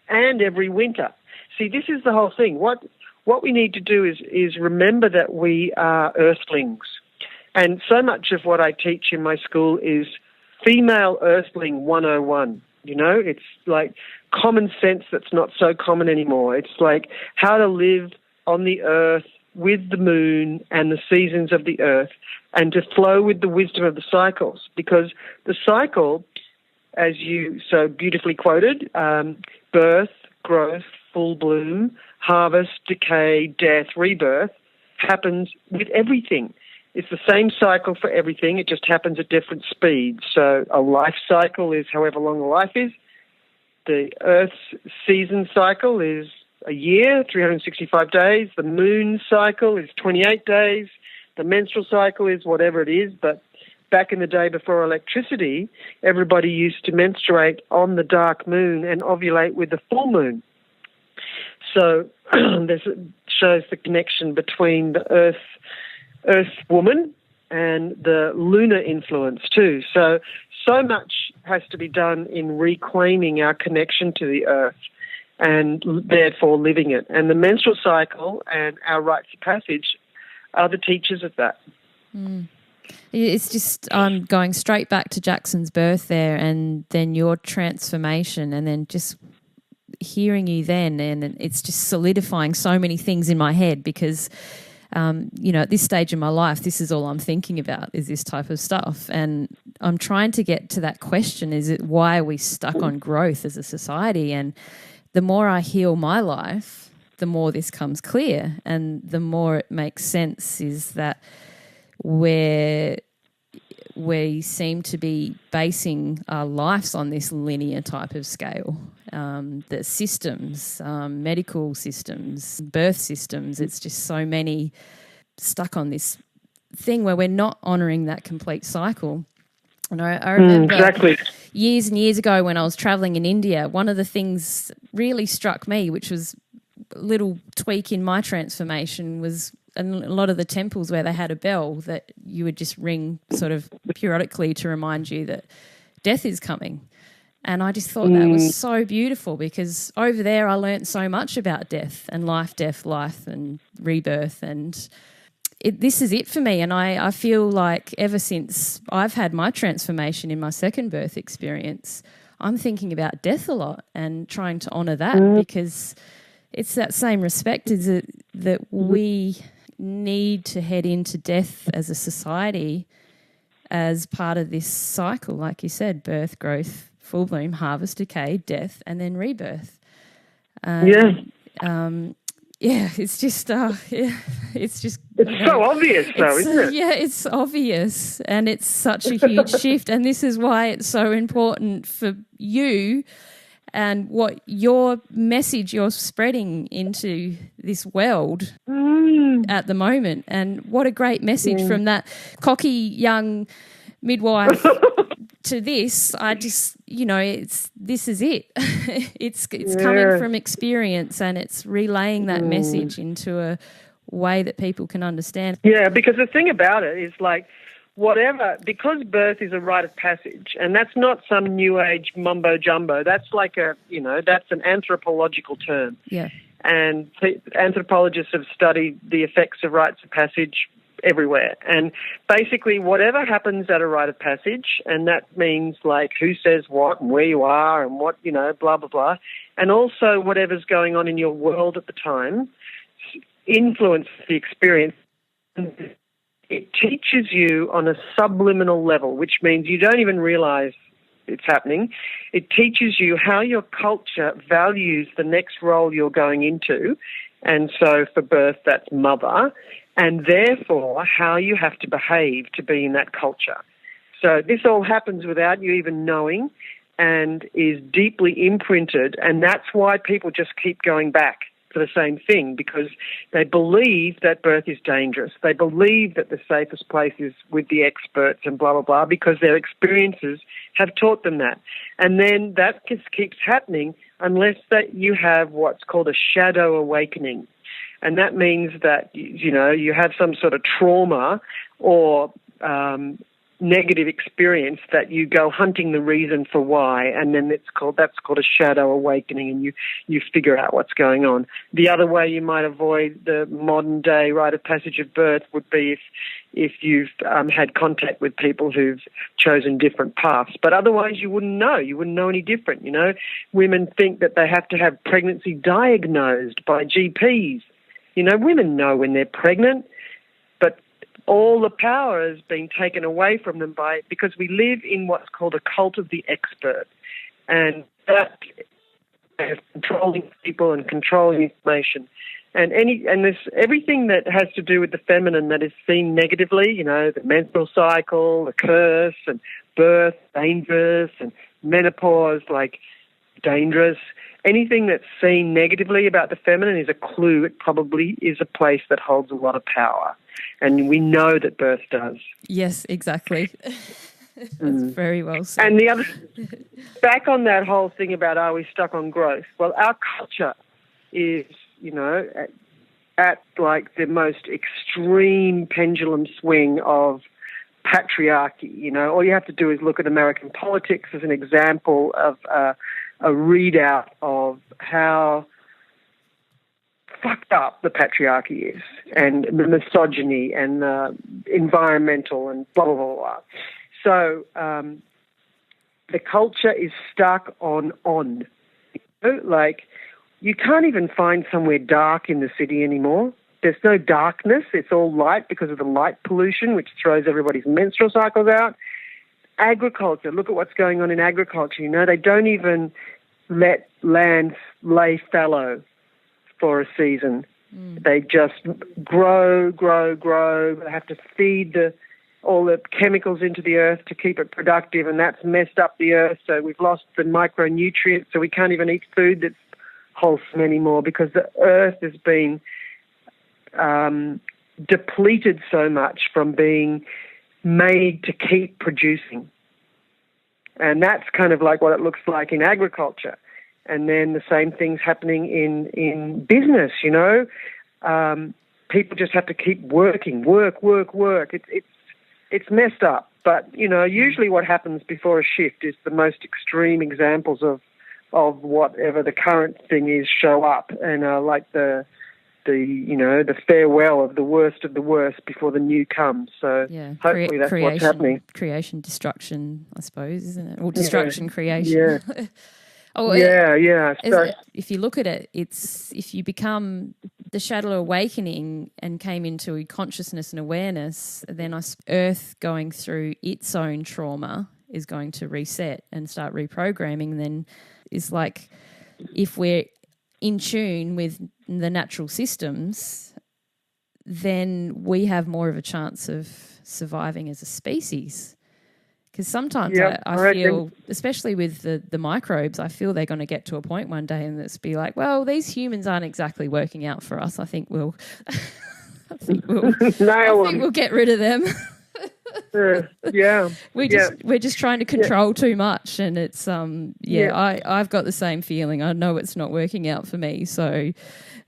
and every winter. See, this is the whole thing. What we need to do is remember that we are earthlings. And so much of what I teach in my school is female earthling 101. You know, it's like common sense that's not so common anymore. It's like how to live on the earth with the moon and the seasons of the earth, and to flow with the wisdom of the cycles. Because the cycle, as you so beautifully quoted, birth, growth, full bloom, harvest, decay, death, rebirth, happens with everything. It's the same cycle for everything. It just happens at different speeds. So a life cycle is however long a life is. The Earth's season cycle is a year, 365 days. The moon cycle is 28 days. The menstrual cycle is whatever it is. But back in the day before electricity, everybody used to menstruate on the dark moon and ovulate with the full moon. So this shows the connection between the Earth woman and the lunar influence too. So much has to be done in reclaiming our connection to the earth and therefore living it. And the menstrual cycle and our rites of passage are the teachers of that. Mm. It's just, I'm going straight back to Jackson's birth there, and then your transformation, and then just hearing you then, and it's just solidifying so many things in my head because at this stage in my life, this is all I'm thinking about is this type of stuff. And I'm trying to get to that question, is it why are we stuck on growth as a society? And the more I heal my life, the more this comes clear, and the more it makes sense is that we seem to be basing our lives on this linear type of scale. The systems, medical systems, birth systems, it's just so many stuck on this thing where we're not honouring that complete cycle. And I remember exactly. Years and years ago when I was travelling in India, one of the things really struck me, which was a little tweak in my transformation, was a lot of the temples where they had a bell that you would just ring sort of periodically to remind you that death is coming. And I just thought that was so beautiful because over there I learnt so much about death, life, and rebirth. And this is it for me. And I feel like ever since I've had my transformation in my second birth experience, I'm thinking about death a lot and trying to honour that because it's that same respect that we need to head into death as a society as part of this cycle, like you said, birth, growth, full bloom, harvest, decay, death, and then rebirth. It's just, It's so obvious, though, isn't it? Yeah, it's obvious, and it's such a huge shift, and this is why it's so important for you and what your message you're spreading into this world at the moment. And what a great message from that cocky young midwife to this. I just, this is it. It's coming from experience, and it's relaying that message into a way that people can understand. Yeah, because the thing about it is because birth is a rite of passage, and that's not some new age mumbo jumbo. That's like that's an anthropological term. Yeah. And anthropologists have studied the effects of rites of passage everywhere. And basically whatever happens at a rite of passage, and that means like who says what and where you are and what, blah, blah, blah, and also whatever's going on in your world at the time influences the experience. It teaches you on a subliminal level, which means you don't even realize it's happening. It teaches you how your culture values the next role you're going into. And so for birth, that's mother, and therefore how you have to behave to be in that culture. So this all happens without you even knowing. and is deeply imprinted, and that's why people just keep going back for the same thing, because they believe that birth is dangerous. They believe that the safest place is with the experts and blah, blah, blah, because their experiences have taught them that. And then that just keeps happening unless that you have what's called a shadow awakening. And that means that, you know, you have some sort of trauma or negative experience that you go hunting the reason for why, and then that's called a shadow awakening, and you figure out what's going on. The other way you might avoid the modern day rite of passage of birth would be if you've had contact with people who've chosen different paths. But otherwise you wouldn't know. You wouldn't know any different, you know. Women think that they have to have pregnancy diagnosed by GPs. You know, women know when they're pregnant, but all the power has been taken away from them because we live in what's called a cult of the expert, and that is controlling people and controlling information, and this everything that has to do with the feminine that is seen negatively, you know, the menstrual cycle, the curse, and birth dangerous, and menopause like dangerous. Anything that's seen negatively about the feminine is a clue. It probably is a place that holds a lot of power. And we know that birth does. Yes, exactly. That's very well said. And the other, back on that whole thing about are we stuck on growth? Well, our culture is, you know, at like the most extreme pendulum swing of patriarchy. You know, all you have to do is look at American politics as an example of a readout of how fucked up the patriarchy is, and the misogyny and the environmental and blah, blah, blah, blah. So the culture is stuck on. You know? Like, you can't even find somewhere dark in the city anymore. There's no darkness. It's all light because of the light pollution, which throws everybody's menstrual cycles out. Agriculture, look at what's going on in agriculture. You know, they don't even let land lay fallow for a season. They just grow. They have to feed all the chemicals into the earth to keep it productive, and that's messed up the earth. So we've lost the micronutrients, so we can't even eat food that's wholesome anymore because the earth has been depleted so much from being made to keep producing. And that's kind of like what it looks like in agriculture. And then the same thing's happening in business, you know. People just have to keep working, work. It's messed up. But, you know, usually what happens before a shift is the most extreme examples of whatever the current thing is show up, and like the you know, the farewell of the worst before the new comes. So yeah, hopefully that's what's happening. Creation, destruction, I suppose, isn't it? Or destruction, creation. Yeah. Oh, yeah. So, if you look at it, it's if you become the shadow awakening and came into consciousness and awareness, then Earth going through its own trauma is going to reset and start reprogramming. Then it's like if we're in tune with the natural systems, then we have more of a chance of surviving as a species. Because sometimes I feel, especially with the microbes, I feel they're going to get to a point one day and it's be like, well, these humans aren't exactly working out for us. I think we'll get rid of them. We're just trying to control too much, and it's I've got the same feeling. I know it's not working out for me, so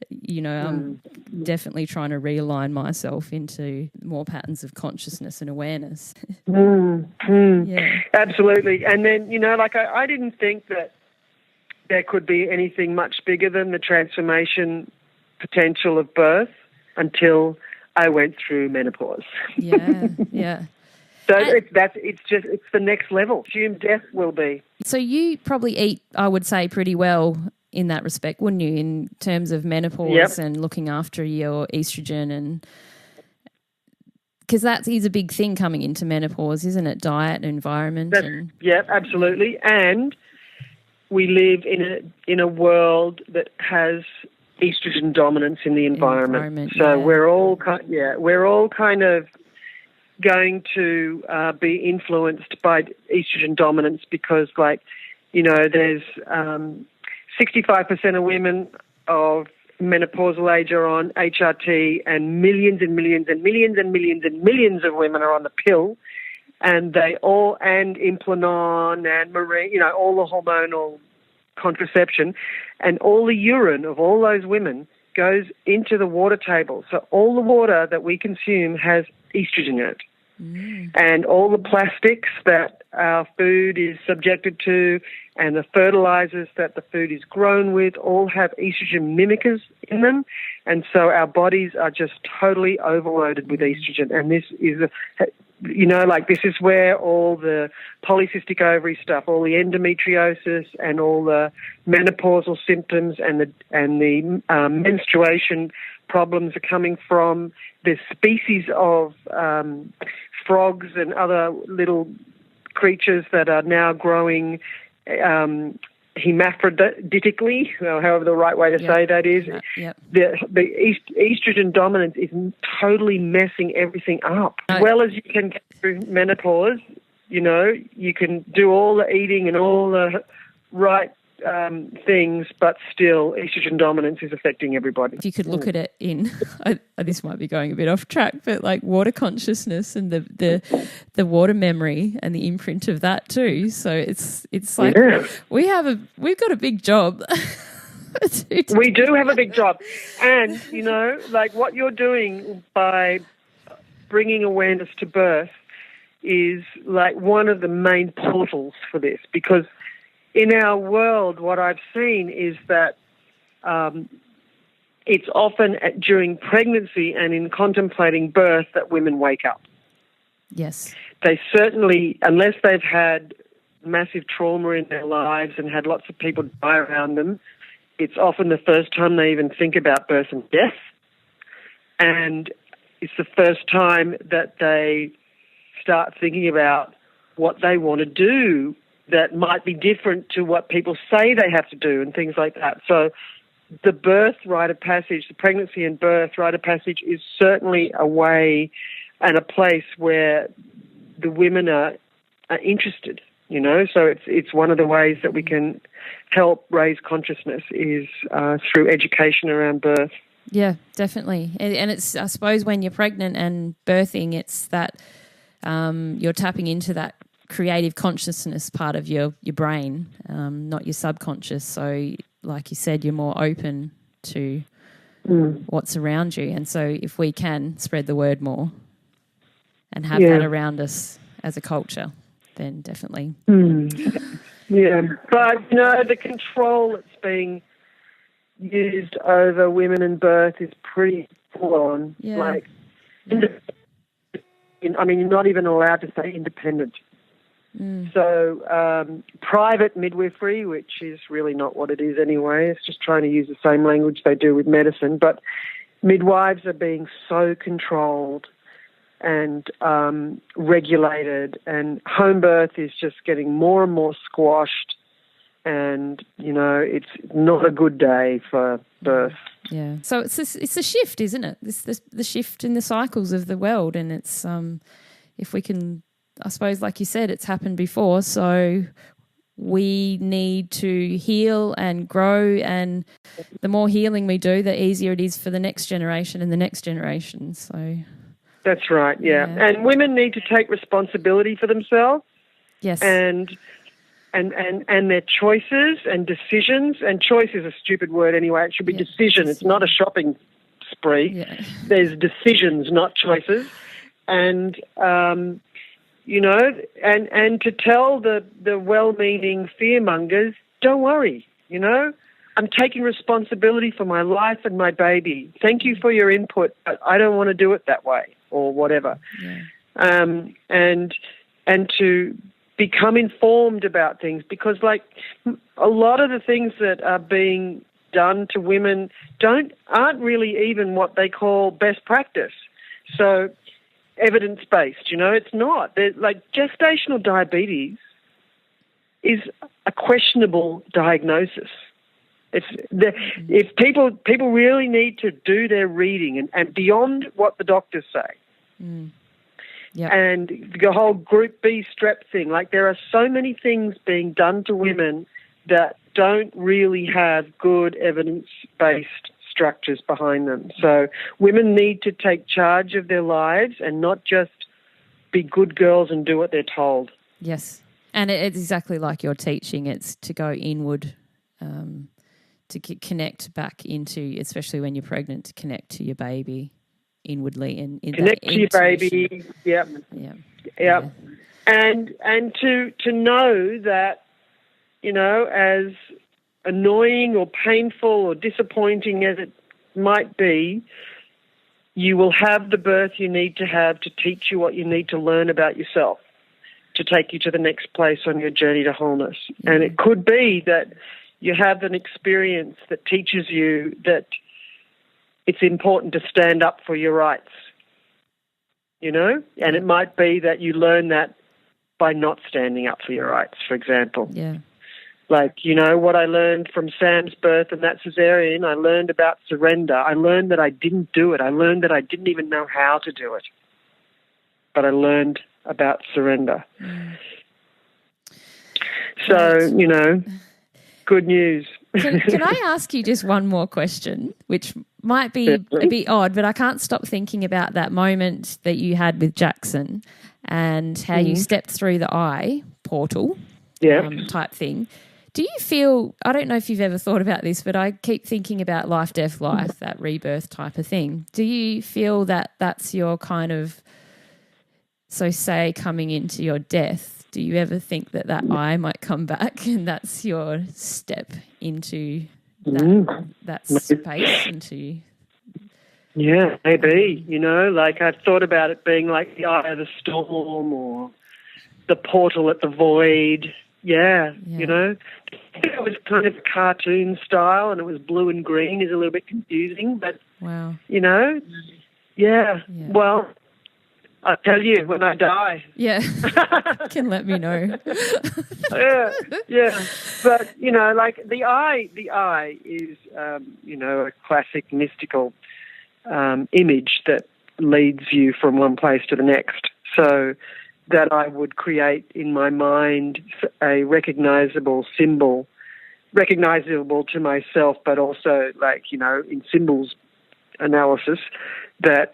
you know, I'm definitely trying to realign myself into more patterns of consciousness and awareness. Yeah, absolutely. And then, you know, like I didn't think that there could be anything much bigger than the transformation potential of birth until I went through menopause. Yeah. So it's the next level. Assumed death will be. So you probably eat, I would say, pretty well in that respect, wouldn't you, in terms of menopause and looking after your estrogen, and because that is a big thing coming into menopause, isn't it? Diet and environment. Yeah, absolutely. And we live in a world that has estrogen dominance in the environment. So we're all kind of going to be influenced by estrogen dominance because, like, There's 65% of women of menopausal age are on HRT, and millions and millions and millions and millions and millions of women are on the pill, and Implanon and Marine, all the hormonal contraception, and all the urine of all those women goes into the water table. So all the water that we consume has estrogen in it. And all the plastics that our food is subjected to and the fertilizers that the food is grown with all have estrogen mimickers in them. And so our bodies are just totally overloaded with estrogen. And this is, this is where all the polycystic ovary stuff, all the endometriosis and all the menopausal symptoms and the menstruation problems are coming from. There's species of frogs and other little creatures that are now growing hermaphroditically, however the right way to say that is. The estrogen dominance is totally messing everything up. As well as you can get through menopause, you can do all the eating and all the right things, but still estrogen dominance is affecting everybody. If you could look at it in, this might be going a bit off track, but like water consciousness and the water memory and the imprint of that too. So it's like we've got a big job. We do have a big job, and what you're doing by bringing awareness to birth is like one of the main portals for this, because in our world, what I've seen is that it's often during pregnancy and in contemplating birth that women wake up. Yes. They certainly, unless they've had massive trauma in their lives and had lots of people die around them, it's often the first time they even think about birth and death. And it's the first time that they start thinking about what they want to do that might be different to what people say they have to do and things like that. So the birth rite of passage, the pregnancy and birth rite of passage is certainly a way and a place where the women are interested, So it's one of the ways that we can help raise consciousness is through education around birth. Yeah, definitely. And it's, I suppose, when you're pregnant and birthing, it's that you're tapping into that creative consciousness part of your brain, not your subconscious. So like you said, you're more open to what's around you. And so if we can spread the word more and have that around us as a culture, then definitely. Yeah. But, the control that's being used over women and birth is pretty full on. Yeah. You're not even allowed to say independent. So private midwifery, which is really not what it is anyway, it's just trying to use the same language they do with medicine, but midwives are being so controlled and regulated, and home birth is just getting more and more squashed, and, it's not a good day for birth. Yeah. So it's a shift, isn't it? The shift in the cycles of the world, and it's if we can, I suppose, like you said, it's happened before, so we need to heal and grow, and the more healing we do, the easier it is for the next generation and the next generation. So that's right, yeah. And women need to take responsibility for themselves. Yes. And their choices and decisions, and choice is a stupid word anyway, it should be decision. It's not a shopping spree. Yeah. There's decisions, not choices. And and to tell the well-meaning fearmongers, don't worry, I'm taking responsibility for my life and my baby. Thank you for your input, but I don't want to do it that way or whatever. Yeah. And to become informed about things, because a lot of the things that are being done to women aren't really even what they call best practice. So evidence-based, it's not. Gestational diabetes is a questionable diagnosis. If people really need to do their reading and beyond what the doctors say. and the whole Group B strep thing. Like, there are so many things being done to women that don't really have good evidence-based structures behind them. So women need to take charge of their lives and not just be good girls and do what they're told. Yes. And it's exactly like you're teaching. It's to go inward, to connect back into, especially when you're pregnant, to connect to your baby inwardly and connect to your baby. Yep. And to know that, you know, as annoying or painful or disappointing as it might be, you will have the birth you need to teach you what you need to learn about yourself, to take you to the next place on your journey to wholeness. And it could be that you have an experience that teaches you that it's important to stand up for your rights, you know? And it might be that you learn that by not standing up for your rights, for example. Yeah. Like, you know, what I learned from Sam's birth and that cesarean, I learned about surrender. I learned that I didn't do it. I learned that I didn't even know how to do it. But I learned about surrender. So, you know, good news. Can I ask you just one more question, which might be a bit odd, but I can't stop thinking about that moment that you had with Jackson and how you stepped through the eye portal type thing. Do you feel, I don't know if you've ever thought about this, but I keep thinking about life, death, life, that rebirth type of thing. Do you feel that that's your kind of, so say coming into your death, do you ever think that eye might come back and that's your step into that space, into... Yeah, maybe, you know, like I've thought about it being like the eye of the storm or the portal at the void. Yeah. You know, it was kind of cartoon style and it was blue and green is a little bit confusing, but, you know, well, I'll tell you when I die. Yeah, can let me know. yeah. But, you know, like the eye is, you know, a classic mystical image that leads you from one place to the next. So that I would create in my mind a recognizable symbol, recognizable to myself, but also like, you know, in symbols analysis that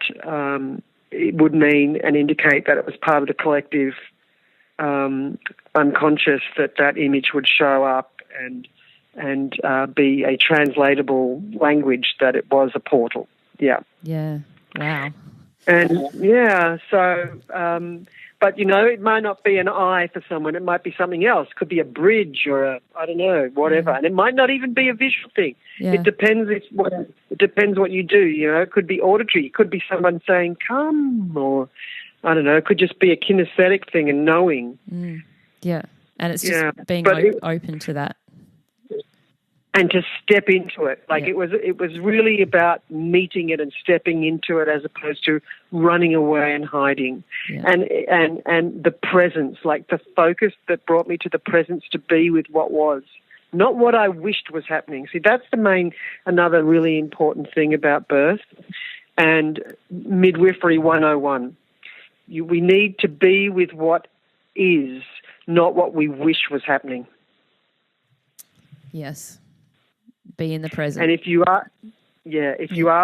it would mean and indicate that it was part of the collective unconscious, that image would show up and be a translatable language, that it was a portal. Yeah. Yeah. Wow. And but you know, it might not be an eye for someone. It might be something else. It could be a bridge or I don't know, whatever. And it might not even be a visual thing. It depends. It depends what you do. You know, it could be auditory. It could be someone saying "come," or I don't know. It could just be a kinesthetic thing and knowing. Yeah, and it's just being open to that. And to step into it. Like it was really about meeting it and stepping into it as opposed to running away and hiding. And the presence, like the focus that brought me to the presence to be with what was, not what I wished was happening. See, that's another really important thing about birth and midwifery 101. We need to be with what is, not what we wish was happening. Yes. Be in the present. And if you are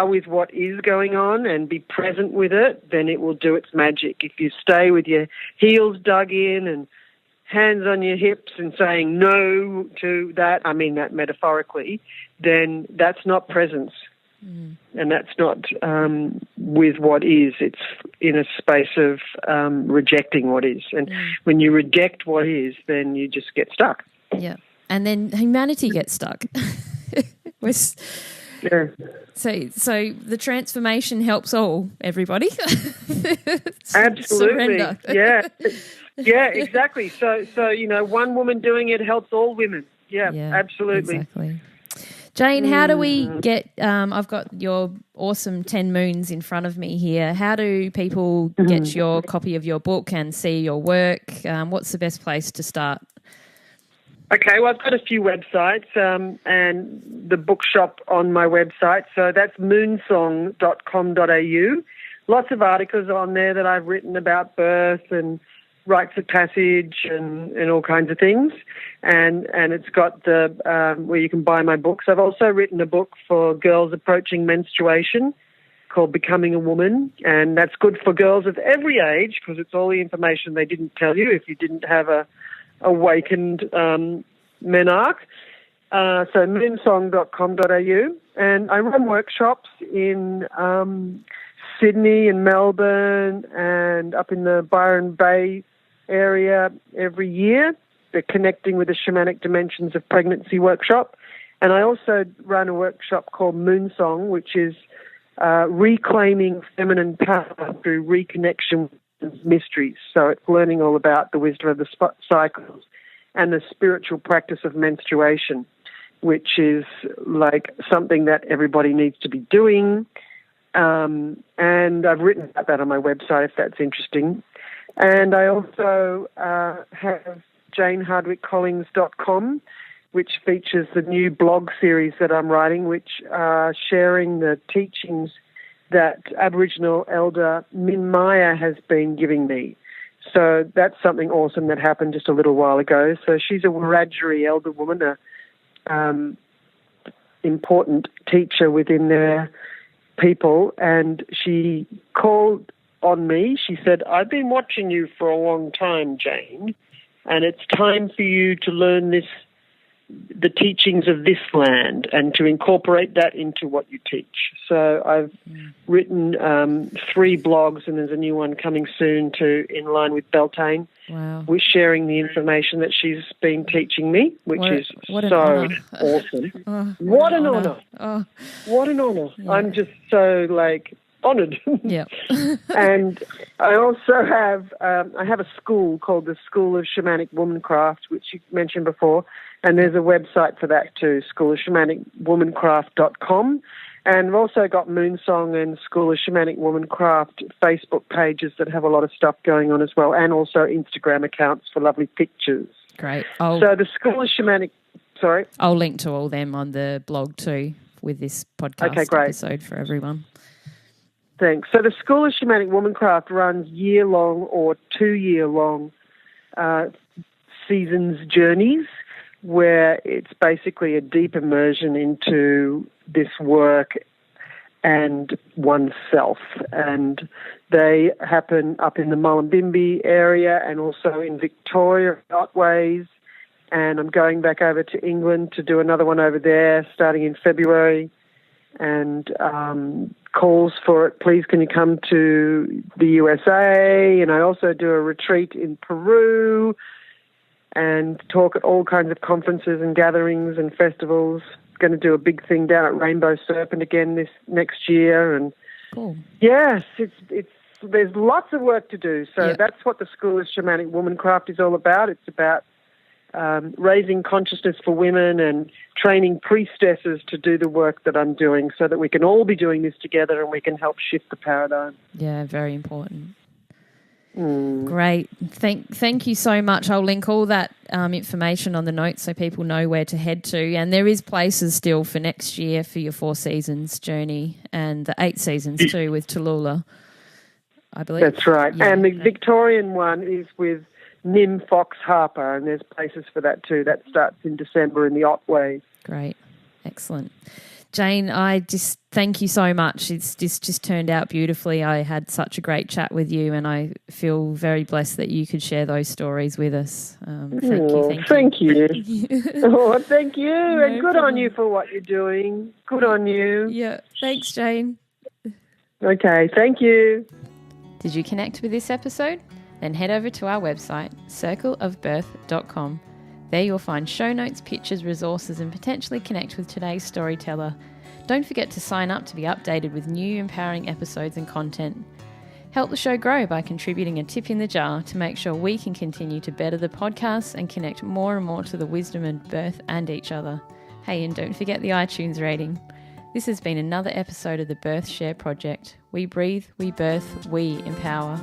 with what is going on and be present with it, then it will do its magic. If you stay with your heels dug in and hands on your hips and saying no to that, I mean that metaphorically, then that's not presence. And that's not with what is. It's in a space of rejecting what is. And when you reject what is, then you just get stuck. Yeah. And then humanity gets stuck. So the transformation helps all, everybody. Absolutely. Surrender. Yeah, exactly. So you know, one woman doing it helps all women. Yeah, absolutely. Exactly. Jane, how do we get, I've got your awesome 10 Moons in front of me here. How do people get your copy of your book and see your work? What's the best place to start? Okay, well, I've got a few websites and the bookshop on my website. So that's moonsong.com.au. lots of articles on there that I've written about birth and rites of passage and all kinds of things. And it's got the where you can buy my books. I've also written a book for girls approaching menstruation called Becoming a Woman, and that's good for girls of every age because it's all the information they didn't tell you if you didn't have a awakened menarche. So moonsong.com.au, and I run workshops in Sydney and Melbourne and up in the Byron Bay area every year. They're connecting with the Shamanic Dimensions of Pregnancy workshop. And I also run a workshop called Moonsong, which is reclaiming feminine power through reconnection with mysteries. So it's learning all about the wisdom of the cycles and the spiritual practice of menstruation, which is like something that everybody needs to be doing. And I've written about that on my website if that's interesting. And I also have janehardwickecollings.com, which features the new blog series that I'm writing, which are sharing the teachings that Aboriginal elder Min Maya has been giving me. So that's something awesome that happened just a little while ago. So she's a Wiradjuri elder woman, a important teacher within their people, and she called on me. She said, "I've been watching you for a long time, Jane, and it's time for you to learn the teachings of this land and to incorporate that into what you teach." So I've written 3 blogs, and there's a new one coming soon in line with Beltane. Wow. We're sharing the information that she's been teaching me, which is so awesome. Oh, what an honor. Oh. What an honor. Yeah. I'm just so, honoured. Yeah. And I also have a school called the School of Shamanic Womancraft, which you mentioned before, and there's a website for that too, schoolofshamanicwomancraft.com. And we've also got Moonsong and School of Shamanic Womancraft Facebook pages that have a lot of stuff going on as well, and also Instagram accounts for lovely pictures. Great. So the School of Shamanic, sorry? I'll link to all them on the blog too with this podcast episode for everyone. Thanks. So the School of Shamanic Womancraft runs year-long or 2-year-long seasons journeys where it's basically a deep immersion into this work and oneself. And they happen up in the Mullumbimby area and also in Victoria, Otways. And I'm going back over to England to do another one over there starting in February. And calls for it, please can you come to the USA? And I also do a retreat in Peru and talk at all kinds of conferences and gatherings and festivals. Going to do a big thing down at Rainbow Serpent again this next year. And cool. Yes, there's lots of work to do. So that's what the School of Shamanic Womancraft is all about. It's about raising consciousness for women and training priestesses to do the work that I'm doing so that we can all be doing this together and we can help shift the paradigm. Yeah, very important. Great. Thank you so much. I'll link all that information on the notes so people know where to head to. And there is places still for next year for your 4 seasons journey and the 8 seasons too with Tallulah, I believe. That's right. Yeah. And the Victorian one is with Nim Fox Harper, and there's places for that too. That starts in December in the Otways. Great. Excellent. Jane, I just thank you so much. It's just turned out beautifully. I had such a great chat with you, and I feel very blessed that you could share those stories with us. Thank you. Thank you. Oh, thank you. No and good problem. on you for what you're doing. Good on you. Yeah. Thanks, Jane. Okay. Thank you. Did you connect with this episode? Then head over to our website, circleofbirth.com. There you'll find show notes, pictures, resources, and potentially connect with today's storyteller. Don't forget to sign up to be updated with new empowering episodes and content. Help the show grow by contributing a tip in the jar to make sure we can continue to better the podcast and connect more and more to the wisdom of birth and each other. Hey, and don't forget the iTunes rating. This has been another episode of the Birth Share Project. We breathe, we birth, we empower.